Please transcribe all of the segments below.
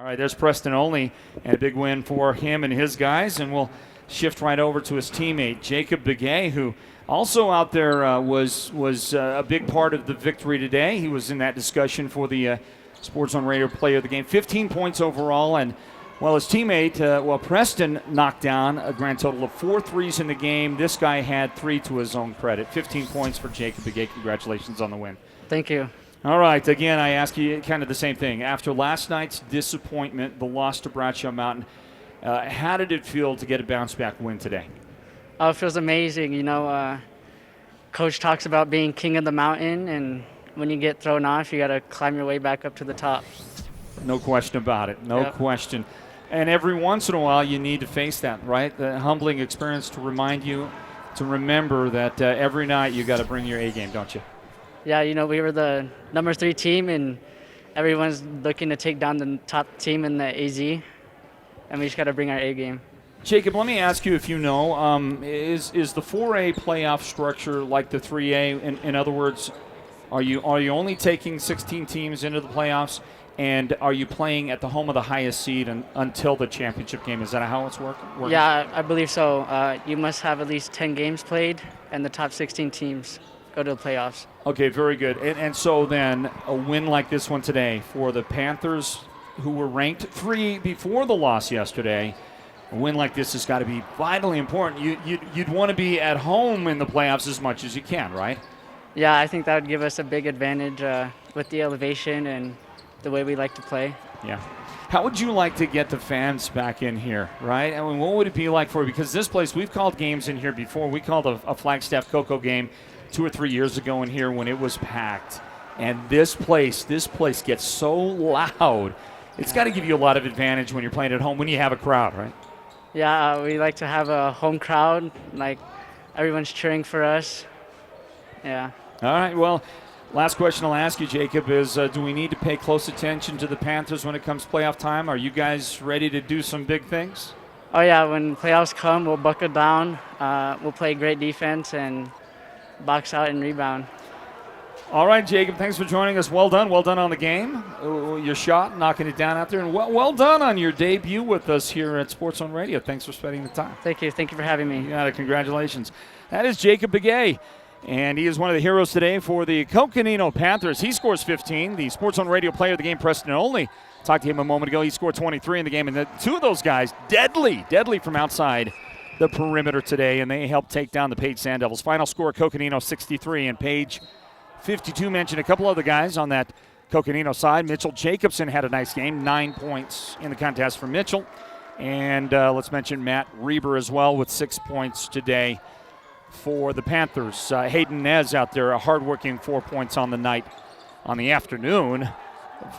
All right, there's Preston Only, and a big win for him and his guys. And we'll shift right over to his teammate, Jacob Begay, who also out there was a big part of the victory today. He was in that discussion for the Sports on Radio Player of the Game. 15 points overall, and well, his teammate, Preston knocked down a grand total of 4 threes in the game. This guy had 3 to his own credit. 15 points for Jacob Begay. Congratulations on the win. Thank you. All right, again, I ask you kind of the same thing. After last night's disappointment, the loss to Bradshaw Mountain, how did it feel to get a bounce-back win today? Oh, it feels amazing. You know, Coach talks about being king of the mountain, and when you get thrown off, you got to climb your way back up to the top. No question about it. No question. And every once in a while, you need to face that, right? The humbling experience to remind you, to remember that every night you got to bring your A game, don't you? Yeah, you know, we were the number 3 team, and everyone's looking to take down the top team in the AZ, and we just got to bring our A game. Jacob, let me ask you if you know, is the 4A playoff structure like the 3A? In other words, are you only taking 16 teams into the playoffs, and are you playing at the home of the highest seed until the championship game? Is that how it's working? Yeah, I believe so. You must have at least 10 games played, and the top 16 teams go to the playoffs. Okay, very good. And so then a win like this one today for the Panthers, who were ranked 3 before the loss yesterday, a win like this has got to be vitally important. You'd want to be at home in the playoffs as much as you can, right? Yeah, I think that would give us a big advantage with the elevation and the way we like to play. Yeah. How would you like to get the fans back in here, right? I mean, what would it be like for you? Because this place, we've called games in here before. We called a Flagstaff Cocoa game 2 or 3 years ago in here when it was packed. And this place gets so loud. It's got to give you a lot of advantage when you're playing at home when you have a crowd, right? Yeah, we like to have a home crowd. Like, everyone's cheering for us. Yeah. All right, well, last question I'll ask you, Jacob, is do we need to pay close attention to the Panthers when it comes playoff time? Are you guys ready to do some big things? Oh, yeah, when playoffs come, we'll buckle down. We'll play great defense and box out and rebound. All right, Jacob, thanks for joining us. Well done on the game. Your shot, knocking it down out there. And well done on your debut with us here at Sports on Radio. Thanks for spending the time. Thank you for having me. You got it. Congratulations. That is Jacob Begay, and he is one of the heroes today for the Coconino Panthers. He scores 15. The Sports on Radio player of the game, Preston Only, talked to him a moment ago. He scored 23 in the game, and the 2 of those guys, deadly from outside the perimeter today, and they helped take down the Page Sand Devils. Final score, Coconino 63 and Page 52. Mentioned a couple other guys on that Coconino side. Mitchell Jacobson had a nice game, 9 points in the contest for Mitchell. And let's mention Matt Reber as well with 6 points today for the Panthers. Hayden Nez out there, a hardworking 4 points on the afternoon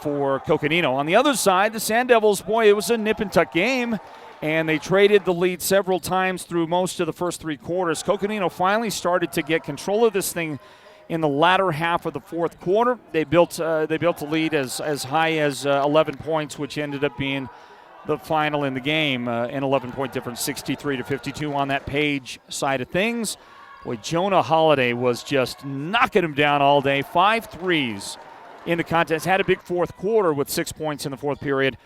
for Coconino. On the other side, the Sand Devils, boy, it was a nip and tuck game, and they traded the lead several times through most of the first 3 quarters. Coconino finally started to get control of this thing in the latter half of the fourth quarter. They built a lead as high as 11 points, which ended up being the final in the game, an 11-point difference, 63-52 on that Page side of things. Boy, Jonah Holiday was just knocking him down all day. 5 threes in the contest. Had a big fourth quarter with 6 points in the fourth period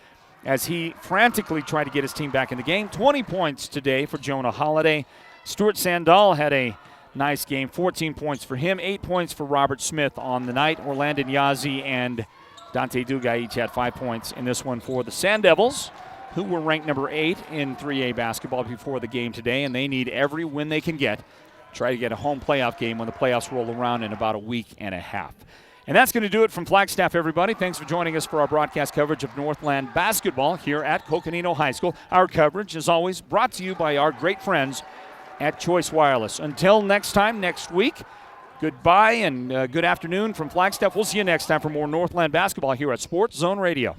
as he frantically tried to get his team back in the game. 20 points today for Jonah Holiday. Stuart Sandall had a nice game, 14 points for him, 8 points for Robert Smith on the night. Orlandon Yazzie and Dante Dugai each had 5 points in this one for the Sand Devils, who were ranked number 8 in 3A basketball before the game today, and they need every win they can get. Try to get a home playoff game when the playoffs roll around in about a week and a half. And that's going to do it from Flagstaff, everybody. Thanks for joining us for our broadcast coverage of Northland basketball here at Coconino High School. Our coverage, as always, brought to you by our great friends at Choice Wireless. Until next time, next week, goodbye and good afternoon from Flagstaff. We'll see you next time for more Northland basketball here at Sports Zone Radio.